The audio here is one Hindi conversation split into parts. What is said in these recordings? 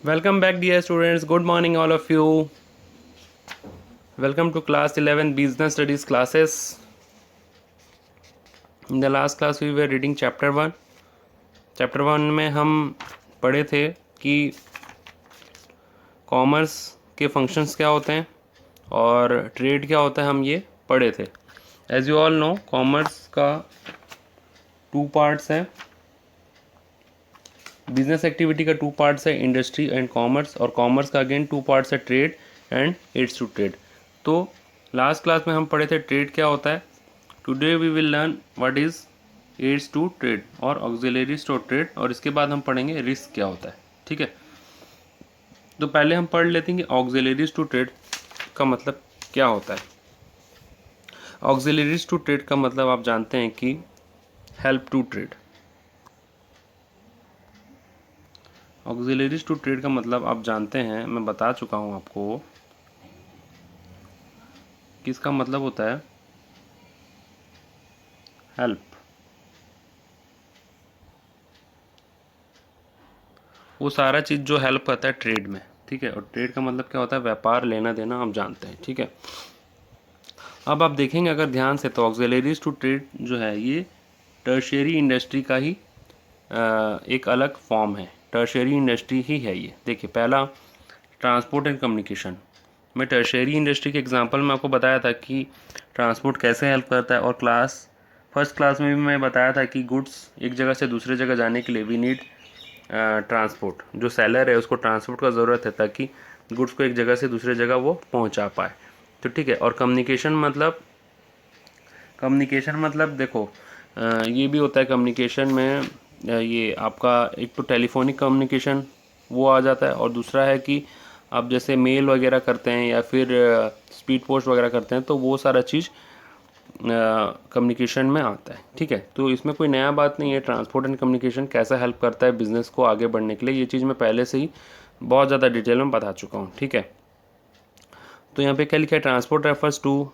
Welcome back, dear students. Good morning, all of you. Welcome to class 11 business studies classes. In the last class we were reading chapter 1. Chapter 1 में हम पढ़े थे कि कॉमर्स के फंक्शंस क्या होते हैं और ट्रेड क्या होता है, हम ये पढ़े थे. As you all know, commerce का 2 पार्ट्स है. बिजनेस एक्टिविटी का 2 पार्ट्स है, इंडस्ट्री एंड कॉमर्स, और कॉमर्स का अगेन 2 पार्ट्स है, trade and aids to trade. तो लास्ट क्लास में हम पढ़े थे ट्रेड क्या होता है. Today we will learn what is aids to trade और ऑक्सिलरीज टू ट्रेड, और इसके बाद हम पढ़ेंगे रिस्क क्या होता है. ठीक है, तो पहले हम पढ़ लेते हैं कि ऑक्सिलरीज टू ट्रेड का मतलब क्या होता है. ऑक्सिलरीज टू ट्रेड का मतलब आप जानते हैं कि help to trade. Auxiliaries to trade का मतलब आप जानते हैं, मैं बता चुका हूं आपको कि इसका मतलब होता है हेल्प. वो सारा चीज़ जो हेल्प करता है ट्रेड में. ठीक है, और ट्रेड का मतलब क्या होता है, व्यापार, लेना देना, आप जानते हैं. ठीक है, अब आप देखेंगे अगर ध्यान से तो ऑक्सिलरीज टू ट्रेड जो है ये टर्शियरी इंडस्ट्री का ही एक अलग फॉर्म है. टर्शियरी इंडस्ट्री ही है ये. देखिए, पहला ट्रांसपोर्ट एंड कम्युनिकेशन. मैं टर्शियरी इंडस्ट्री के एग्जांपल में आपको बताया था कि ट्रांसपोर्ट कैसे हेल्प करता है, और फर्स्ट क्लास में भी मैं बताया था कि गुड्स एक जगह से दूसरे जगह जाने के लिए वी नीड ट्रांसपोर्ट. जो सेलर है उसको ट्रांसपोर्ट का ज़रूरत है ताकि गुड्स को एक जगह से दूसरे जगह वो पहुंचा पाए. तो ठीक है, और कम्युनिकेशन मतलब देखो, ये भी होता है कम्युनिकेशन में. ये आपका एक तो टेलीफोनिक कम्युनिकेशन वो आ जाता है, और दूसरा है कि आप जैसे मेल वगैरह करते हैं या फिर स्पीड पोस्ट वगैरह करते हैं, तो वो सारा चीज़ कम्युनिकेशन में आता है. ठीक है, तो इसमें कोई नया बात नहीं है. ट्रांसपोर्ट एंड कम्युनिकेशन कैसा हेल्प करता है बिजनेस को आगे बढ़ने के लिए, ये चीज़ मैं पहले से ही बहुत ज़्यादा डिटेल में बता चुका हूँ. ठीक है, तो यहाँ पे क्या लिखा है, transport refers to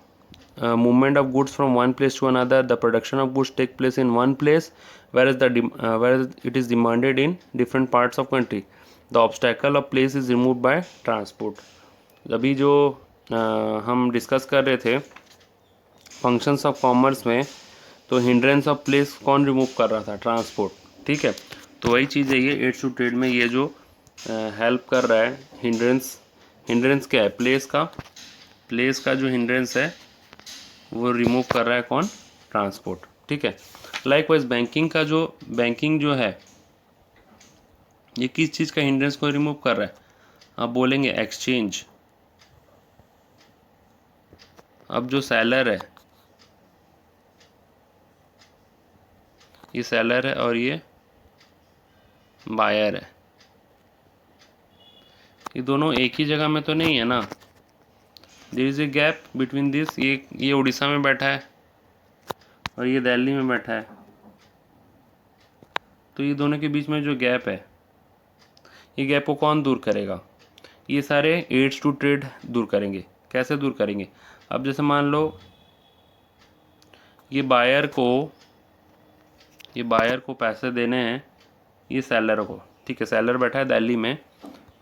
movement of goods from one place to another. The production of goods take place in one place, whereas it is demanded in different parts of country. The obstacle of place is removed by transport. अभी जो हम डिस्कस कर रहे थे फंक्शंस ऑफ कॉमर्स में, तो हिंड्रेंस ऑफ प्लेस कौन रिमूव कर रहा था, ट्रांसपोर्ट. ठीक है, तो वही चीज़ है ये एड्स टू ट्रेड में, ये जो हेल्प कर रहा है. हिंड्रेंस क्या है, प्लेस का जो हिंड्रेंस है वो रिमूव कर रहा है कौन, ट्रांसपोर्ट. ठीक है, लाइकवाइज बैंकिंग जो है ये किस चीज़ का हिंड्रेंस को रिमूव कर रहा है, आप बोलेंगे एक्सचेंज. अब जो सेलर है, ये सेलर है और ये बायर है, ये दोनों एक ही जगह में तो नहीं है ना. There is a gap between this. ये उड़ीसा में बैठा है और ये दिल्ली में बैठा है, तो ये दोनों के बीच में जो गैप है, ये गैप को कौन दूर करेगा, ये सारे एड्स टू ट्रेड दूर करेंगे. कैसे दूर करेंगे, अब जैसे मान लो ये बायर को पैसे देने हैं ये सेलर को. ठीक है, सेलर बैठा है दिल्ली में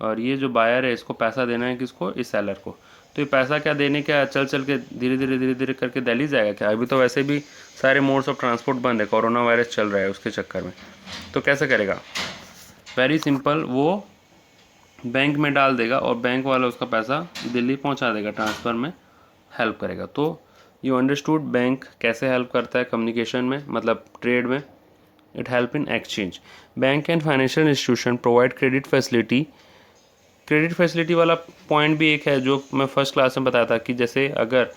और ये जो बायर है इसको पैसा देना है किसको, इस सेलर को. तो ये पैसा क्या देने, क्या चल के धीरे धीरे करके दिल्ली जाएगा क्या. अभी तो वैसे भी सारे मोड्स ऑफ ट्रांसपोर्ट बंद है, कोरोना वायरस चल रहा है उसके चक्कर में. तो कैसे करेगा, वेरी सिंपल, वो बैंक में डाल देगा और बैंक वाला उसका पैसा दिल्ली पहुंचा देगा, ट्रांसफ़र में हेल्प करेगा. तो यू अंडरस्टूड बैंक कैसे हेल्प करता है कम्युनिकेशन में, मतलब ट्रेड में. It help in exchange. Bank and financial institution provide credit facility वाला पॉइंट भी एक है जो मैं फर्स्ट क्लास में बताया था कि जैसे अगर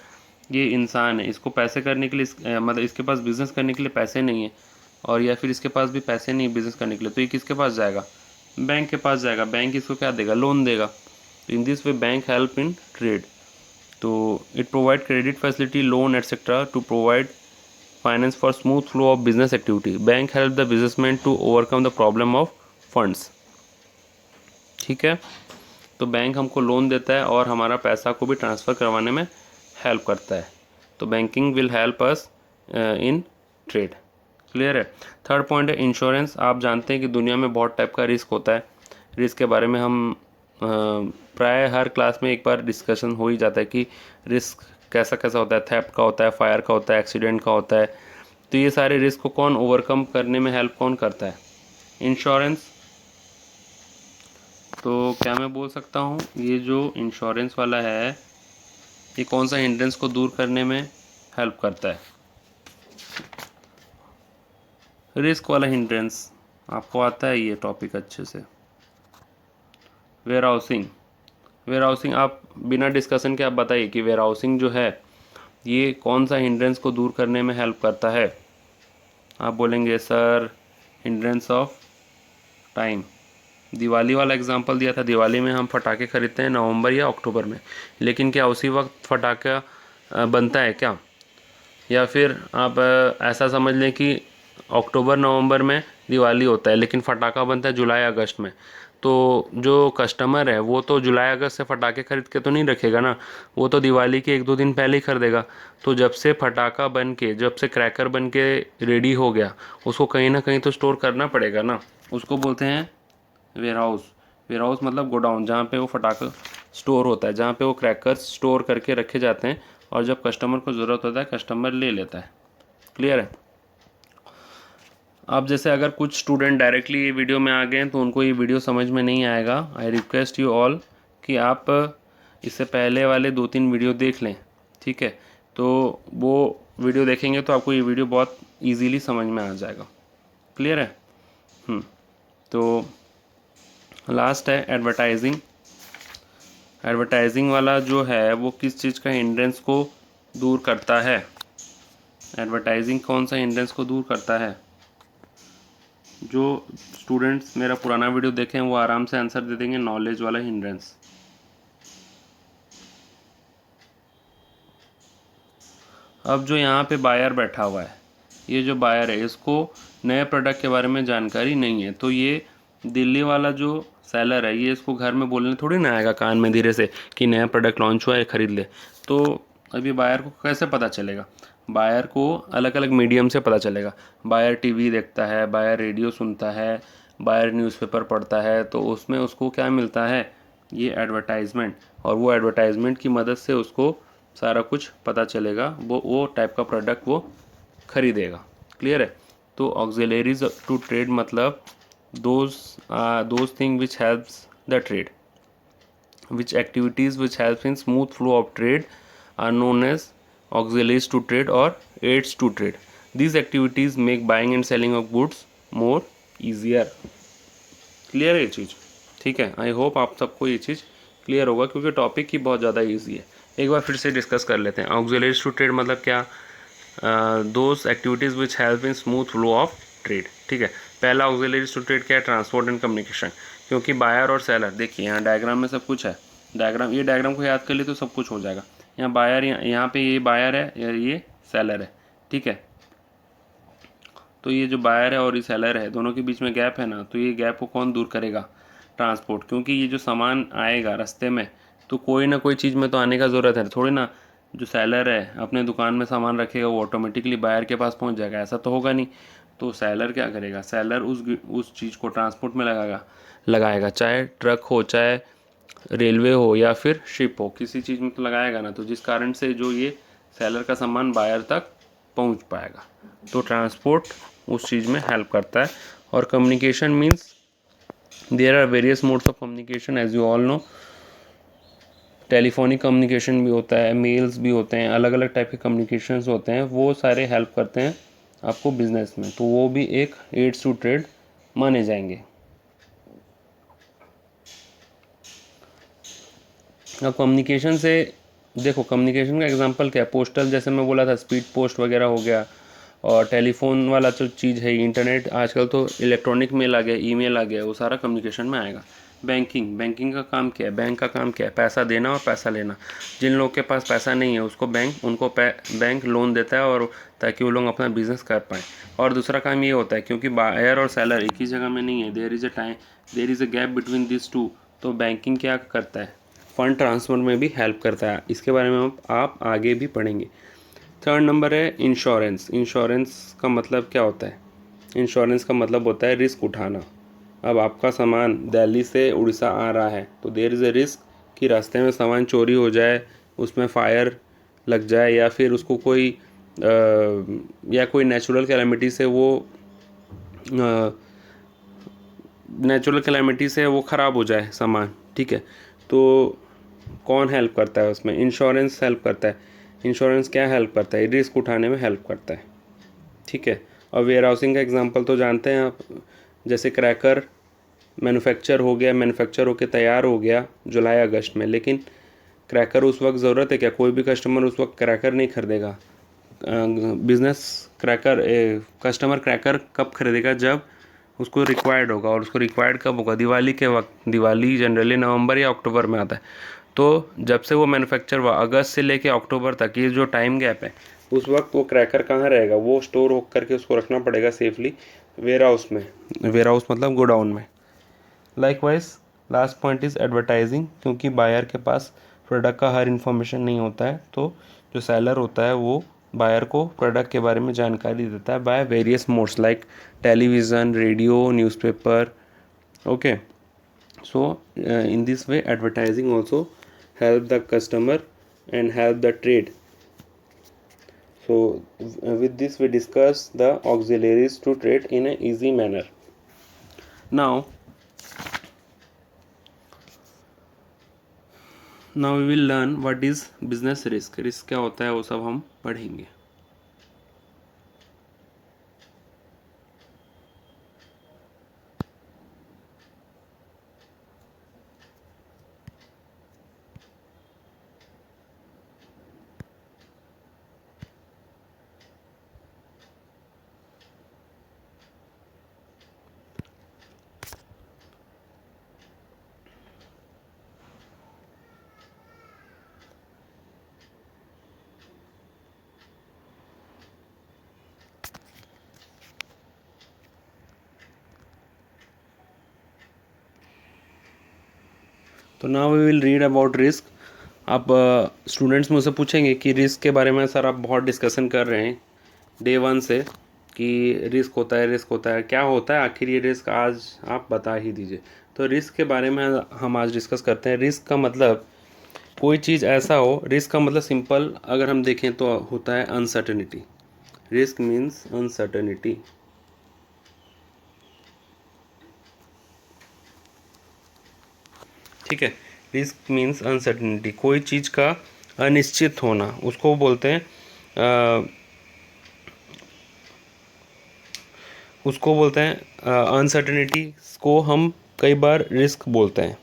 ये इंसान है, इसको पैसे करने के लिए मतलब इसके पास बिज़नेस करने के लिए पैसे नहीं है, और या फिर इसके पास भी पैसे नहीं बिज़नेस करने के लिए, तो ये किसके पास जाएगा, बैंक के पास जाएगा. बैंक इसको क्या देगा, लोन देगा. तो in this way bank help in trade. तो it provide credit facility, loan etcetera to provide finance for smooth flow of business activity. Bank help the businessman to overcome the problem of funds. ठीक है, तो बैंक हमको लोन देता है और हमारा पैसा को भी ट्रांसफ़र करवाने में हेल्प करता है. तो banking will help us in trade. Clear है. थर्ड पॉइंट है इंश्योरेंस. आप जानते हैं कि दुनिया में बहुत टाइप का रिस्क होता है. रिस्क के बारे में हम प्राय हर क्लास में एक बार डिस्कशन हो ही जाता है कि रिस्क कैसा कैसा होता है, थेफ्ट का होता है, फायर का होता है, एक्सीडेंट का होता है। तो ये सारे रिस्क को कौन ओवरकम करने में हेल्प कौन करता है? इंश्योरेंस। तो क्या मैं बोल सकता हूँ ये जो इंश्योरेंस वाला है ये कौन सा हिंड्रेंस को दूर करने में हेल्प करता है? रिस्क वाला हिंड्रेंस। आपको आता है ये टॉपिक अच्छे से। Where housing. वेयर हाउसिंग आप बिना डिस्कशन के आप बताइए कि वेयर हाउसिंग जो है ये कौन सा हिंड्रेंस को दूर करने में हेल्प करता है? आप बोलेंगे sir hindrance of time. Diwali वाला एग्जांपल दिया था, दिवाली में हम पटाखे खरीदते हैं नवंबर या अक्टूबर में, लेकिन क्या उसी वक्त पटाखा बनता है क्या? या फिर आप ऐसा समझ लें कि अक्टूबर नवंबर में दिवाली होता है लेकिन फटाका बनता है जुलाई अगस्त में। तो जो कस्टमर है वो तो जुलाई अगस्त से फटाके खरीद के तो नहीं रखेगा ना, वो तो दिवाली के 1-2 दिन पहले ही खरीदेगा। तो जब से फटाका बन के, जब से क्रैकर बन के रेडी हो गया, उसको कहीं ना कहीं तो स्टोर करना पड़ेगा ना। उसको बोलते हैं वेयर हाउस। वेयर हाउस मतलब गोडाउन, जहाँ पे वो फटाका स्टोर होता है, जहाँ पे वो क्रैकर्स स्टोर करके रखे जाते हैं और जब कस्टमर को ज़रूरत होता है कस्टमर ले लेता है। क्लियर है? अब जैसे अगर कुछ स्टूडेंट डायरेक्टली ये वीडियो में आ गए हैं तो उनको ये वीडियो समझ में नहीं आएगा। आई रिक्वेस्ट यू ऑल कि आप इससे पहले वाले 2-3 वीडियो देख लें, ठीक है? तो वो वीडियो देखेंगे तो आपको ये वीडियो बहुत इजीली समझ में आ जाएगा। क्लियर है? तो लास्ट है एडवर्टाइजिंग। एडवर्टाइजिंग वाला जो है वो किस चीज़ का हिंड्रेंस को दूर करता है? एडवर्टाइजिंग कौन सा हिंड्रेंस को दूर करता है? जो स्टूडेंट्स मेरा पुराना वीडियो देखें वो आराम से आंसर दे देंगे, नॉलेज वाला हिंड्रेंस। अब जो यहाँ पे बायर बैठा हुआ है, ये जो बायर है इसको नए प्रोडक्ट के बारे में जानकारी नहीं है, तो ये दिल्ली वाला जो सेलर है ये इसको घर में बोलने थोड़ी ना आएगा कान में धीरे से कि नया प्रोडक्ट लॉन्च हुआ है खरीद ले। तो अभी बायर को कैसे पता चलेगा? बायर को अलग अलग मीडियम से पता चलेगा। बायर टीवी देखता है, बायर रेडियो सुनता है, बायर न्यूज़पेपर पढ़ता है, तो उसमें उसको क्या मिलता है? ये एडवर्टाइजमेंट। और वो एडवर्टाइजमेंट की मदद से उसको सारा कुछ पता चलेगा, वो टाइप का प्रोडक्ट वो खरीदेगा। क्लियर है? तो ऑक्सिलरीज टू ट्रेड मतलब those thing which helps the trade, which activities which helps in smooth flow of trade are known as auxiliaries to trade or aids to trade. These activities make buying and selling of goods more easier. Clear है ये चीज़? ठीक है, आई होप आप सबको ये चीज़ क्लियर होगा क्योंकि टॉपिक ही बहुत ज़्यादा ईजी है। एक बार फिर से डिस्कस कर लेते हैं। ऑक्सिलरीज टू ट्रेड मतलब क्या? Those activities which help in smooth flow of trade. ठीक है, पहला ऑक्सिलरीज टू ट्रेड क्या है? Transport and communication. क्योंकि बायर और सेलर, देखिए यहाँ डायग्राम में सब कुछ है। डायग्राम, ये डायग्राम को याद कर लिए तो सब कुछ हो जाएगा। यहाँ बायर, यहाँ पे ये बायर है, ये सेलर है। ठीक है, तो ये जो बायर है और ये सेलर है दोनों के बीच में गैप है ना, तो ये गैप को कौन दूर करेगा? ट्रांसपोर्ट। क्योंकि ये जो सामान आएगा रास्ते में तो कोई ना कोई चीज़ में तो आने का ज़रूरत है थोड़ी ना। जो सेलर है अपने दुकान में सामान रखेगा वो ऑटोमेटिकली बायर के पास पहुंच जाएगा, ऐसा तो होगा नहीं। तो सेलर क्या करेगा? सेलर उस चीज़ को ट्रांसपोर्ट में लगाएगा, चाहे ट्रक हो, चाहे रेलवे हो या फिर शिप हो, किसी चीज़ में तो लगाएगा ना। तो जिस कारण से जो ये सेलर का सामान बायर तक पहुंच पाएगा। तो ट्रांसपोर्ट उस चीज़ में हेल्प करता है। और communication means there are various modes of communication as you all know. Telephonic communication भी होता है, मेल्स भी होते हैं, अलग अलग टाइप के कम्युनिकेशंस होते हैं, वो सारे हेल्प करते हैं आपको बिजनेस में, तो वो भी एक एड्स टू ट्रेड माने जाएंगे। अब कम्युनिकेशन से देखो, कम्युनिकेशन का एग्जांपल क्या है? पोस्टल, जैसे मैं बोला था स्पीड पोस्ट वगैरह हो गया, और टेलीफोन वाला जो चीज़ है, इंटरनेट, आजकल तो इलेक्ट्रॉनिक मेल आ गया, ईमेल आ गया, वो सारा कम्युनिकेशन में आएगा। बैंकिंग का काम क्या है? बैंक का काम क्या है? पैसा देना और पैसा लेना। जिन लोगों के पास पैसा नहीं है उसको बैंक लोन देता है, और ताकि वो लोग अपना बिजनेस कर पाएँ। और दूसरा काम ये होता है, क्योंकि बायर और सेलर एक ही जगह में नहीं है, there is a gap between this two, तो बैंकिंग क्या करता है? फंड ट्रांसफ़र में भी हेल्प करता है। इसके बारे में आप आगे भी पढ़ेंगे। थर्ड नंबर है इंश्योरेंस। इंश्योरेंस का मतलब क्या होता है? इंश्योरेंस का मतलब होता है रिस्क उठाना। अब आपका सामान दिल्ली से उड़ीसा आ रहा है तो देयर इज़ अ रिस्क कि रास्ते में सामान चोरी हो जाए, उसमें फायर लग जाए, या फिर उसको कोई या कोई नेचुरल कैलामिटी से वो ख़राब हो जाए सामान, ठीक है। तो कौन हेल्प करता है उसमें? इंश्योरेंस हेल्प करता है। इंश्योरेंस क्या हेल्प करता है? रिस्क उठाने में हेल्प करता है, ठीक है। और वेयर हाउसिंग का एग्जांपल तो जानते हैं आप, जैसे क्रैकर मैन्युफैक्चर होके तैयार हो गया जुलाई अगस्त में, लेकिन क्रैकर उस वक्त ज़रूरत है क्या? कोई भी कस्टमर उस वक्त क्रैकर नहीं खरीदेगा। बिजनेस क्रैकर कस्टमर क्रैकर कब खरीदेगा? जब उसको रिक्वायर्ड होगा। और उसको रिक्वायर्ड कब होगा? दिवाली के वक्त। दिवाली जनरली नवंबर या अक्टूबर में आता है। तो जब से वो मैन्युफैक्चर हुआ अगस्त से लेके अक्टूबर तक, ये जो टाइम गैप है, उस वक्त वो क्रैकर कहाँ रहेगा? वो स्टोर हो करके उसको रखना पड़ेगा सेफली वेयर हाउस में। वेयर हाउस मतलब गोडाउन में। Likewise last point is advertising, क्योंकि बायर के पास प्रोडक्ट का हर इन्फॉर्मेशन नहीं होता है, तो जो सेलर होता है वो बायर को प्रोडक्ट के बारे में जानकारी देता है by various modes like television, radio, newspaper. Okay, so in this way advertising also help the customer and help the trade. So with this we discuss the auxiliaries to trade in a easy manner. Now we will learn what is business risk. Risk क्या होता है वो सब हम पढ़ेंगे। तो now we will read about risk. आप स्टूडेंट्स मुझसे पूछेंगे कि रिस्क के बारे में सर आप बहुत डिस्कशन कर रहे हैं डे वन से कि रिस्क होता है, क्या होता है आखिर ये रिस्क, आज आप बता ही दीजिए। तो रिस्क के बारे में हम आज डिस्कस करते हैं। रिस्क का मतलब कोई चीज़ ऐसा हो, रिस्क का मतलब सिंपल अगर हम देखें तो होता है अनसर्टेनिटी। रिस्क मीन्स अनसर्टेनिटी, ठीक है। रिस्क मीन्स अनसर्टेनिटी, कोई चीज़ का अनिश्चित होना, उसको बोलते हैं अनसर्टेनिटी को हम कई बार रिस्क बोलते हैं।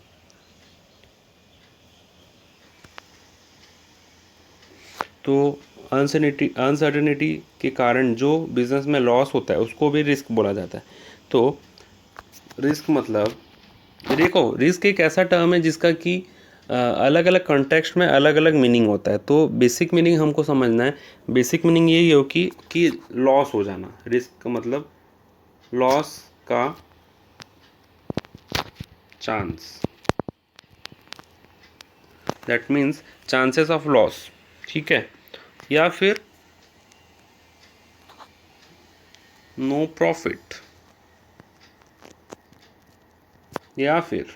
तो अनसर्टेनिटी के कारण जो बिजनेस में लॉस होता है उसको भी रिस्क बोला जाता है। तो रिस्क मतलब देखो, रिस्क एक ऐसा टर्म है जिसका कि अलग अलग कॉन्टेक्स्ट में अलग अलग मीनिंग होता है। तो बेसिक मीनिंग हमको समझना है। बेसिक मीनिंग यही हो कि लॉस हो जाना। रिस्क का मतलब लॉस का chance, that means chances of loss, ठीक है। या फिर नो प्रॉफिट, या फिर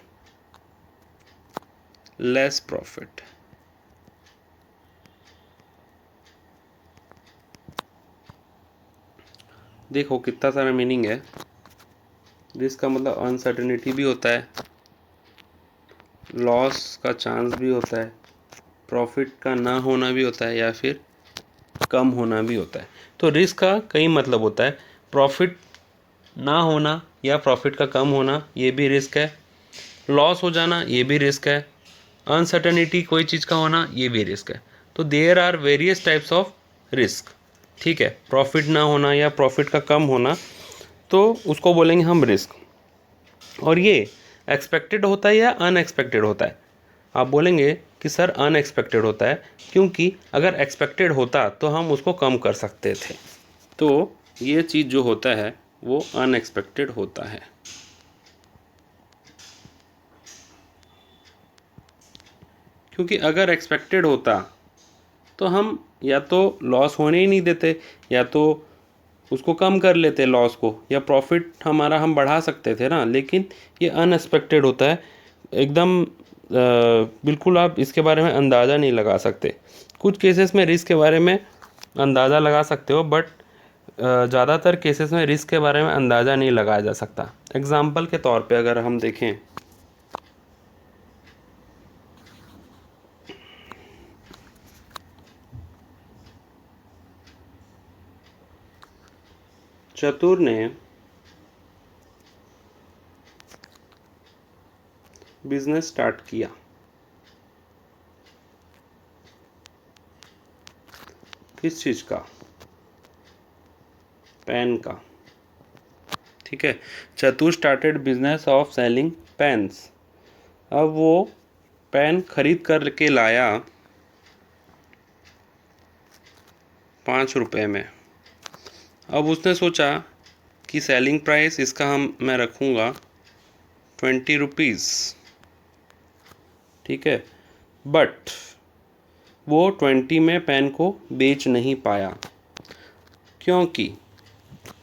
लेस प्रॉफिट। देखो कितना सारा मीनिंग है। रिस्क का मतलब अनसर्टेनिटी भी होता है, लॉस का चांस भी होता है, प्रॉफिट का ना होना भी होता है, या फिर कम होना भी होता है। तो रिस्क का कई मतलब होता है। प्रॉफिट ना होना या प्रॉफिट का कम होना ये भी रिस्क है, लॉस हो जाना ये भी रिस्क है, अनसर्टेनिटी कोई चीज़ का होना ये भी रिस्क है। तो there are various types of risk, ठीक है। प्रॉफिट ना होना या प्रॉफिट का कम होना, तो उसको बोलेंगे हम रिस्क। और ये एक्सपेक्टेड होता है या अनएक्सपेक्टेड होता है? आप बोलेंगे कि सर अनएक्सपेक्टेड होता है, क्योंकि अगर एक्सपेक्टेड होता तो हम उसको कम कर सकते थे। तो ये चीज़ जो होता है वो अनएक्सपेक्टेड होता है, क्योंकि अगर एक्सपेक्टेड होता तो हम या तो लॉस होने ही नहीं देते, या तो उसको कम कर लेते लॉस को, या प्रॉफिट हमारा हम बढ़ा सकते थे ना, लेकिन ये अनएक्सपेक्टेड होता है एकदम। बिल्कुल आप इसके बारे में अंदाज़ा नहीं लगा सकते। कुछ केसेस में रिस्क के बारे में अंदाज़ा लगा सकते हो, बट ज़्यादातर केसेस में रिस्क के बारे में अंदाज़ा नहीं लगाया जा सकता। एग्जाम्पल के तौर पे अगर हम देखें, चतुर ने बिजनेस स्टार्ट किया, किस चीज़ का? पेन का। ठीक है, Chatur started business of selling pens. अब वो पेन खरीद कर के लाया 5 रुपये में। अब उसने सोचा कि सेलिंग प्राइस इसका मैं रखूँगा 20 रुपीज़। ठीक है, बट वो 20 में पेन को बेच नहीं पाया, क्योंकि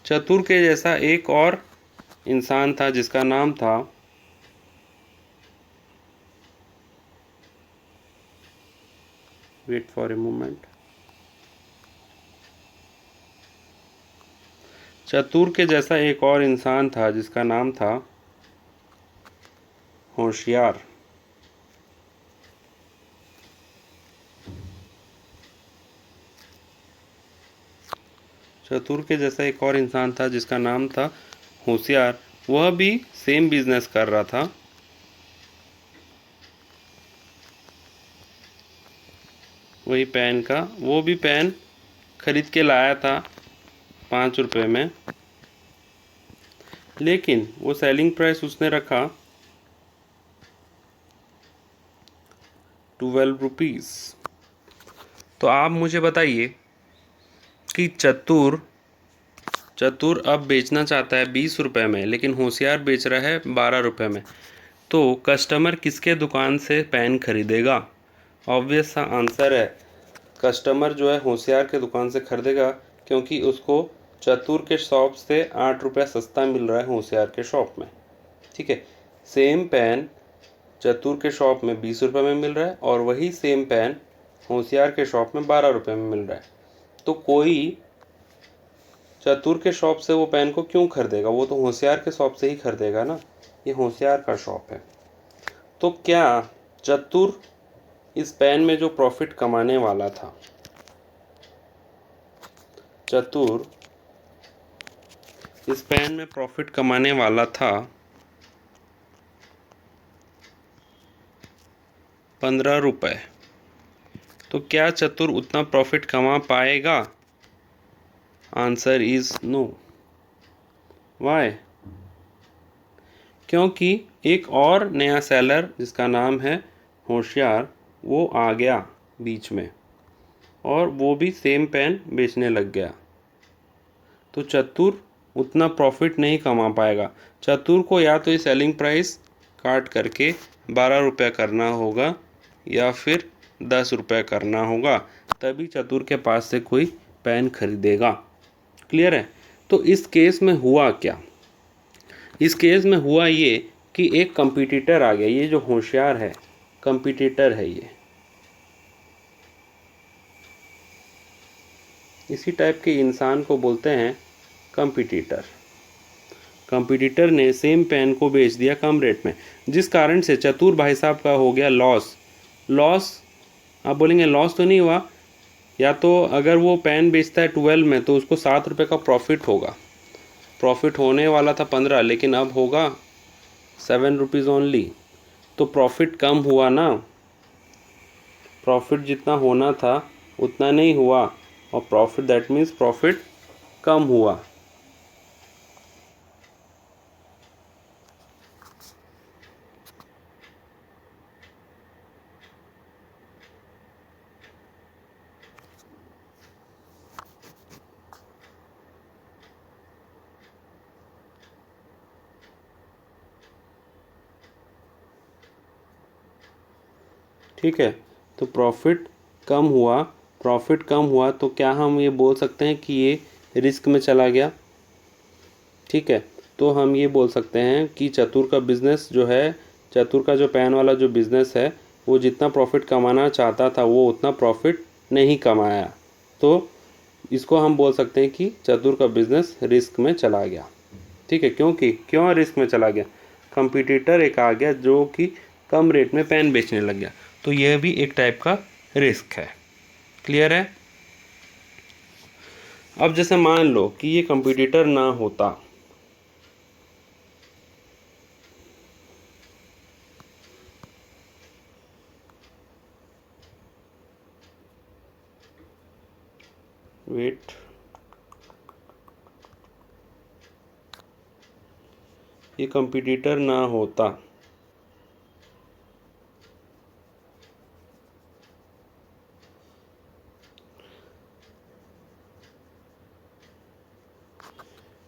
चतुर के जैसा एक और इंसान था जिसका नाम था वेट फॉर ए मोमेंट। चतुर के जैसा एक और इंसान था जिसका नाम था होशियार। चतुर के जैसा एक और इंसान था जिसका नाम था होशियार। वह भी सेम बिजनेस कर रहा था, वही पेन का। वो भी पेन खरीद के लाया था 5 रुपये में, लेकिन वो सेलिंग प्राइस उसने रखा 12 रुपीज़। तो आप मुझे बताइए कि चतुर अब बेचना चाहता है 20 रुपये में, लेकिन होशियार बेच रहा है 12 रुपये में। तो कस्टमर किसके दुकान से पेन खरीदेगा? ऑब्वियस सा आंसर है, कस्टमर जो है होशियार के दुकान से खरीदेगा, क्योंकि उसको चतुर के शॉप से 8 रुपये सस्ता मिल रहा है होशियार के शॉप में। ठीक है, सेम पेन चतुर के शॉप में 20 रुपये में मिल रहा है, और वही सेम पेन होशियार के शॉप में 12 रुपये में मिल रहा है। तो कोई चतुर के शॉप से वो पेन को क्यों खरीदेगा? वो तो होशियार के शॉप से ही खरीदेगा ना, ये होशियार का शॉप है। तो क्या चतुर इस पेन में जो प्रॉफिट कमाने वाला था, चतुर इस पेन में प्रॉफिट कमाने वाला था 15 रुपये, तो क्या चतुर उतना प्रॉफिट कमा पाएगा? Answer is no. वाई? क्योंकि एक और नया सेलर जिसका नाम है होशियार, वो आ गया बीच में, और वो भी सेम पेन बेचने लग गया। तो चतुर उतना प्रॉफिट नहीं कमा पाएगा। चतुर को या तो ये सेलिंग प्राइस काट करके 12 रुपये करना होगा, या फिर 10 रुपये करना होगा, तभी चतुर के पास से कोई पेन खरीदेगा। क्लियर है? तो इस केस में हुआ क्या? इस केस में हुआ ये कि एक कंपटीटर आ गया। ये जो होशियार है, कंपटीटर है ये। इसी टाइप के इंसान को बोलते हैं कंपटीटर। कंपटीटर ने सेम पेन को बेच दिया कम रेट में, जिस कारण से चतुर भाई साहब का हो गया लॉस। आप बोलेंगे लॉस तो नहीं हुआ, या तो अगर वो पेन बेचता है 12 में तो उसको 7 रुपये का प्रॉफिट होगा। प्रॉफिट होने वाला था 15, लेकिन अब होगा 7 रुपीज़ ओनली। तो प्रॉफिट कम हुआ ना, प्रॉफिट जितना होना था उतना नहीं हुआ, और प्रॉफिट दैट मीन्स प्रॉफिट कम हुआ। ठीक है, तो प्रॉफिट कम हुआ तो क्या हम ये बोल सकते हैं कि ये रिस्क में चला गया, ठीक है, तो हम ये बोल सकते हैं कि चतुर का बिज़नेस जो है, चतुर का जो पेन वाला जो बिज़नेस है, वो जितना प्रॉफिट कमाना चाहता था वो उतना प्रॉफिट नहीं कमाया। तो इसको हम बोल सकते हैं कि चतुर का बिज़नेस रिस्क में चला गया, ठीक है। क्यों रिस्क में चला गया? कंपटीटर एक आ गया जो कि कम रेट में पेन बेचने लग गया, तो यह भी एक टाइप का रिस्क है। क्लियर है? अब जैसे मान लो कि ये कंपटीटर ना होता, वेट, ये कंपटीटर ना होता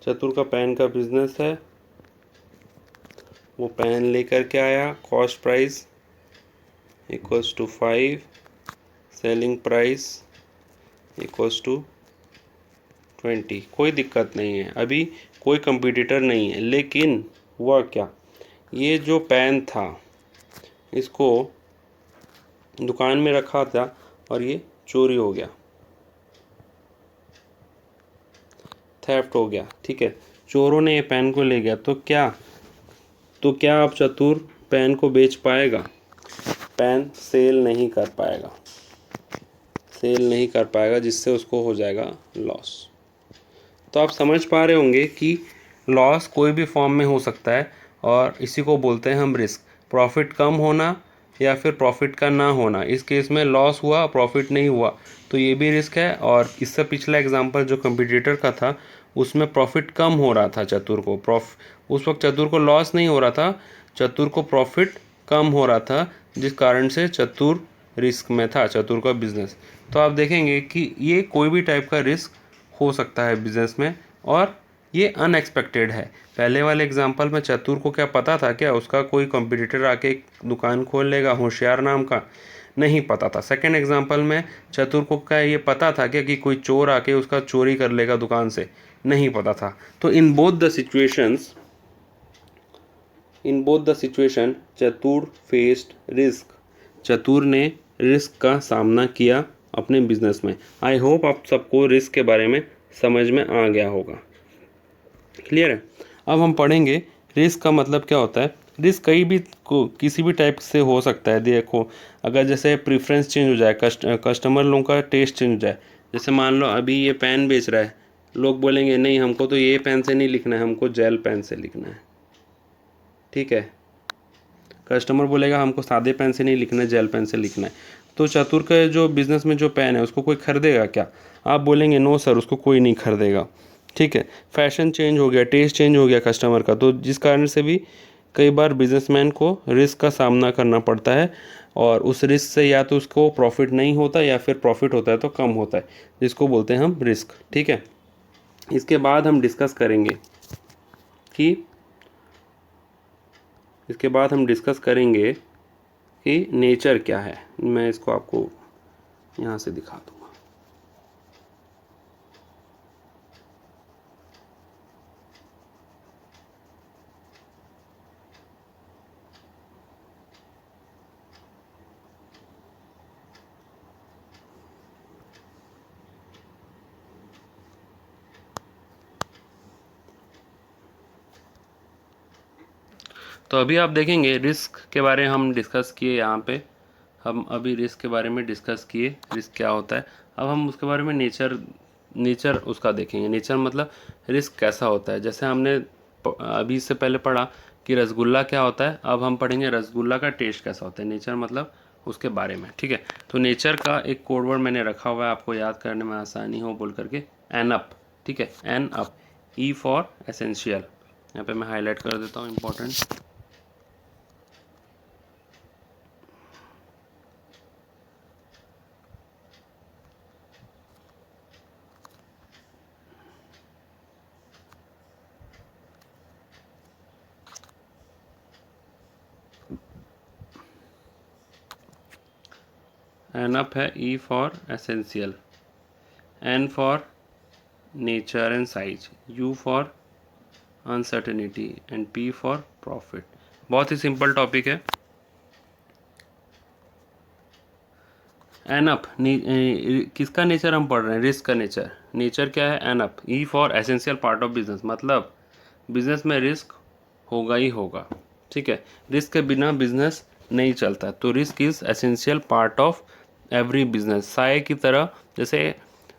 चतुर का पेन का बिजनेस है, वो पेन लेकर के आया, cost price equals to 5, selling price equals to 20। कोई दिक्कत नहीं है, अभी कोई कंपटीटर नहीं है, लेकिन हुआ क्या, ये जो पेन था इसको दुकान में रखा था और ये चोरी हो गया, थेफ्ट हो गया, ठीक है, चोरों ने ये पेन को ले गया, तो क्या अब चतुर पेन को बेच पाएगा? पेन सेल नहीं कर पाएगा, जिससे उसको हो जाएगा लॉस। तो आप समझ पा रहे होंगे कि लॉस कोई भी फॉर्म में हो सकता है, और इसी को बोलते हैं हम रिस्क। प्रॉफिट कम होना या फिर प्रॉफिट का ना होना, इस केस में लॉस हुआ, प्रॉफिट नहीं हुआ, तो ये भी रिस्क है। और इससे पिछला एग्जांपल जो कंपटीटर का था, उसमें प्रॉफिट कम हो रहा था चतुर को, उस वक्त चतुर को लॉस नहीं हो रहा था, चतुर को प्रॉफिट कम हो रहा था, जिस कारण से चतुर रिस्क में था, चतुर का बिजनेस। तो आप देखेंगे कि ये कोई भी टाइप का रिस्क हो सकता है बिजनेस में, और ये अनएक्सपेक्टेड है। पहले वाले एग्जांपल में चतुर को क्या पता था क्या उसका कोई कंपटीटर आके एक दुकान खोल लेगा होशियार नाम का? नहीं पता था। सेकंड एग्जांपल में चतुर को क्या ये पता था क्या कि कोई चोर आके उसका चोरी कर लेगा दुकान से? नहीं पता था। तो इन बोथ द सिचुएशन चतुर फेस्ड रिस्क, चतुर ने रिस्क का सामना किया अपने बिजनेस में। आई होप आप सबको रिस्क के बारे में समझ में आ गया होगा। क्लियर है? अब हम पढ़ेंगे रिस्क का मतलब क्या होता है। रिस्क किसी भी टाइप से हो सकता है। देखो, अगर जैसे प्रेफरेंस चेंज हो जाए, कस्टमर लोगों का टेस्ट चेंज हो जाए, जैसे मान लो अभी ये पेन बेच रहा है, लोग बोलेंगे नहीं हमको तो ये पेन से नहीं लिखना है, हमको जेल पेन से लिखना है, ठीक है। कस्टमर बोलेगा हमको सादे पेन से नहीं लिखना है, जेल पेन से लिखना है। तो चतुर के जो बिज़नेस में जो पेन है उसको कोई खरीदेगा क्या? आप बोलेंगे नो सर, उसको कोई नहीं खरीदेगा, ठीक है। फैशन चेंज हो गया, टेस्ट चेंज हो गया कस्टमर का, तो जिस कारण से भी कई बार बिजनेसमैन को रिस्क का सामना करना पड़ता है, और उस रिस्क से या तो उसको प्रॉफिट नहीं होता या फिर प्रॉफिट होता है तो कम होता है, जिसको बोलते हैं हम रिस्क, ठीक है। इसके बाद हम डिस्कस करेंगे कि नेचर क्या है। मैं इसको आपको यहाँ से दिखा दूँगा। तो अभी आप देखेंगे रिस्क के बारे में हम डिस्कस किए, यहाँ पे हम अभी रिस्क के बारे में डिस्कस किए, रिस्क क्या होता है। अब हम उसके बारे में नेचर उसका देखेंगे। नेचर मतलब रिस्क कैसा होता है। जैसे हमने अभी इससे पहले पढ़ा कि रसगुल्ला क्या होता है, अब हम पढ़ेंगे रसगुल्ला का टेस्ट कैसा होता है। नेचर मतलब उसके बारे में, ठीक है। तो नेचर का एक कोड वर्ड मैंने रखा हुआ है, आपको याद करने में आसानी हो बोल करके, एन अप, ठीक है। ENUP, E for essential, यहाँ पे मैं हाईलाइट कर देता हूँ, इम्पोर्टेंट। एन अप है, E for essential, N for nature and size, U for uncertainty and P for profit. बहुत ही सिंपल टॉपिक है। एन अप, किसका नेचर हम पढ़ रहे हैं? रिस्क का नेचर। नेचर क्या है? ENUP. E for essential part of business, मतलब बिजनेस में रिस्क होगा ही होगा, ठीक है। रिस्क के बिना बिजनेस नहीं चलता, तो risk is essential part of every business. Sai की तरह, जैसे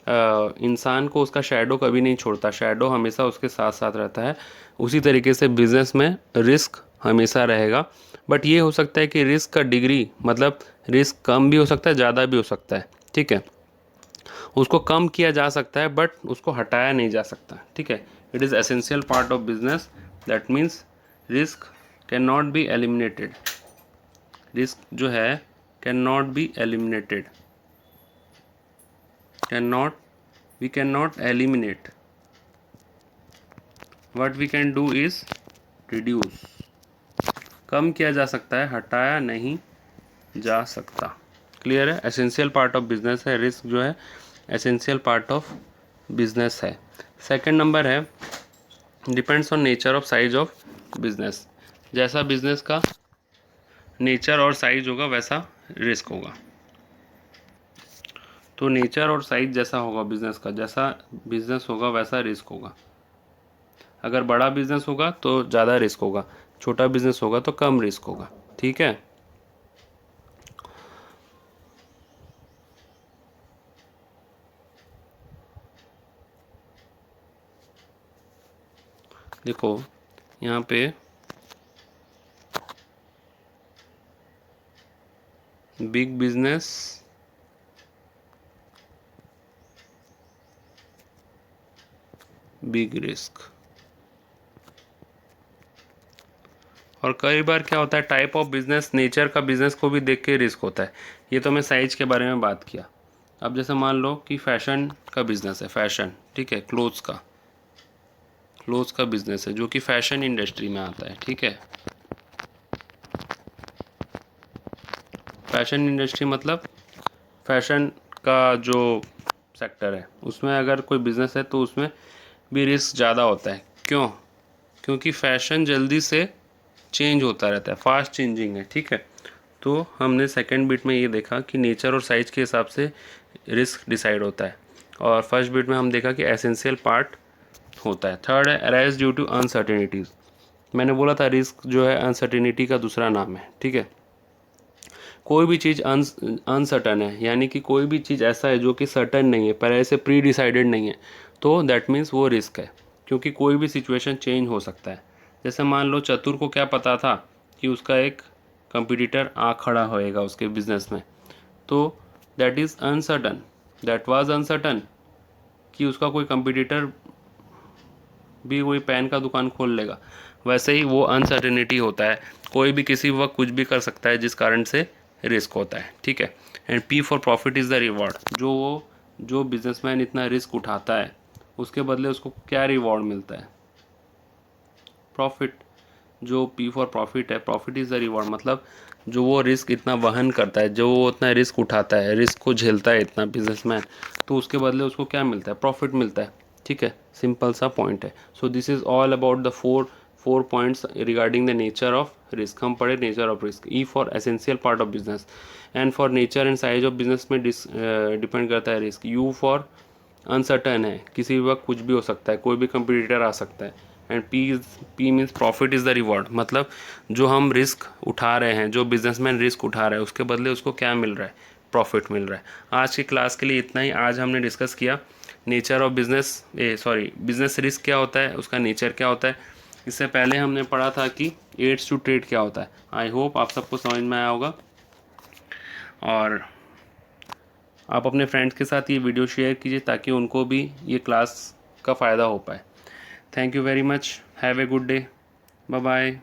इंसान को उसका शैडो कभी नहीं छोड़ता, शैडो हमेशा उसके साथ साथ रहता है, उसी तरीके से बिजनेस में रिस्क हमेशा रहेगा। बट ये हो सकता है कि रिस्क का डिग्री, मतलब रिस्क कम भी हो सकता है, ज़्यादा भी हो सकता है, ठीक है। उसको कम किया जा सकता है बट उसको हटाया नहीं जा सकता, ठीक है। It is essential part of business, that means risk can not be eliminated. Risk जो है can not be eliminated, we cannot eliminate. What we can do is reduce. कम किया जा सकता है, हटाया नहीं जा सकता। क्लियर है? एसेंशियल पार्ट ऑफ बिजनेस है रिस्क, जो है एसेंशियल पार्ट ऑफ बिजनेस है। सेकंड नंबर है depends on nature of size of business. जैसा बिजनेस का नेचर और साइज होगा वैसा रिस्क होगा। तो नेचर और साइज जैसा होगा बिजनेस का, जैसा बिजनेस होगा वैसा रिस्क होगा। अगर बड़ा बिजनेस होगा तो ज़्यादा रिस्क होगा, छोटा बिजनेस होगा तो कम रिस्क होगा, ठीक है। देखो यहाँ पे बिग बिजनेस, बिग रिस्क। और कई बार क्या होता है, टाइप ऑफ बिजनेस, नेचर का बिजनेस को भी देख के रिस्क होता है। ये तो मैं साइज के बारे में बात किया। अब जैसे मान लो कि फैशन का बिजनेस है, फैशन, ठीक है, क्लोथ्स का बिजनेस है जो कि फैशन इंडस्ट्री में आता है, ठीक है। फैशन इंडस्ट्री मतलब फैशन का जो सेक्टर है उसमें अगर कोई बिज़नेस है तो उसमें भी रिस्क ज़्यादा होता है। क्यों? क्योंकि फैशन जल्दी से चेंज होता रहता है, फास्ट चेंजिंग है, ठीक है। तो हमने सेकंड बिट में ये देखा कि नेचर और साइज के हिसाब से रिस्क डिसाइड होता है, और फर्स्ट बिट में हम देखा कि एसेंशियल पार्ट होता है। थर्ड है अराइज ड्यू टू अनसर्टेनिटीज़। मैंने बोला था रिस्क जो है अनसर्टेनिटी का दूसरा नाम है, ठीक है। कोई भी चीज़ अनसर्टन है, यानी कि कोई भी चीज़ ऐसा है जो कि सर्टन नहीं है, पहले से प्री डिसाइडेड नहीं है, तो दैट मीन्स वो रिस्क है, क्योंकि कोई भी सिचुएशन चेंज हो सकता है। जैसे मान लो चतुर को क्या पता था कि उसका एक कंपटीटर आ खड़ा होएगा उसके बिजनेस में, तो that is uncertain, that was uncertain कि उसका कोई कंपटीटर भी वही पेन का दुकान खोल लेगा। वैसे ही वो अनसर्टेनिटी होता है, कोई भी किसी वक्त कुछ भी कर सकता है, जिस कारण से रिस्क होता है, ठीक है। And P for profit is the reward. जो बिजनेसमैन इतना रिस्क उठाता है उसके बदले उसको क्या रिवॉर्ड मिलता है? प्रॉफिट। जो P फॉर प्रॉफिट है, प्रॉफिट इज़ द रिवॉर्ड, मतलब जो वो रिस्क इतना वहन करता है, जो वो उतना रिस्क उठाता है, रिस्क को झेलता है इतना बिजनेसमैन, तो उसके बदले उसको क्या मिलता है? प्रॉफिट मिलता है, ठीक है। सिंपल सा पॉइंट है। So this is all about the four points regarding the nature of risk. हम पढ़े nature of risk. E for essential part of business, and for nature and size of business में डिपेंड करता है रिस्क। यू फॉर अनसर्टन है, किसी भी वक्त कुछ भी हो सकता है, कोई भी कंपटीटर आ सकता है। And P means profit is the reward, मतलब जो हम रिस्क उठा रहे हैं, जो बिजनेसमैन रिस्क उठा रहा है, उसके बदले उसको क्या मिल रहा है? प्रॉफिट मिल रहा है। आज की क्लास के लिए इतना ही। आज हमने डिस्कस किया nature of business, business risk क्या होता है, उसका नेचर क्या होता है। इससे पहले हमने पढ़ा था कि एड्स टू ट्रेड क्या होता है। आई होप आप सबको समझ में आया होगा, और आप अपने फ्रेंड्स के साथ ये वीडियो शेयर कीजिए ताकि उनको भी ये क्लास का फ़ायदा हो पाए। Thank you very much, have a good day, bye bye.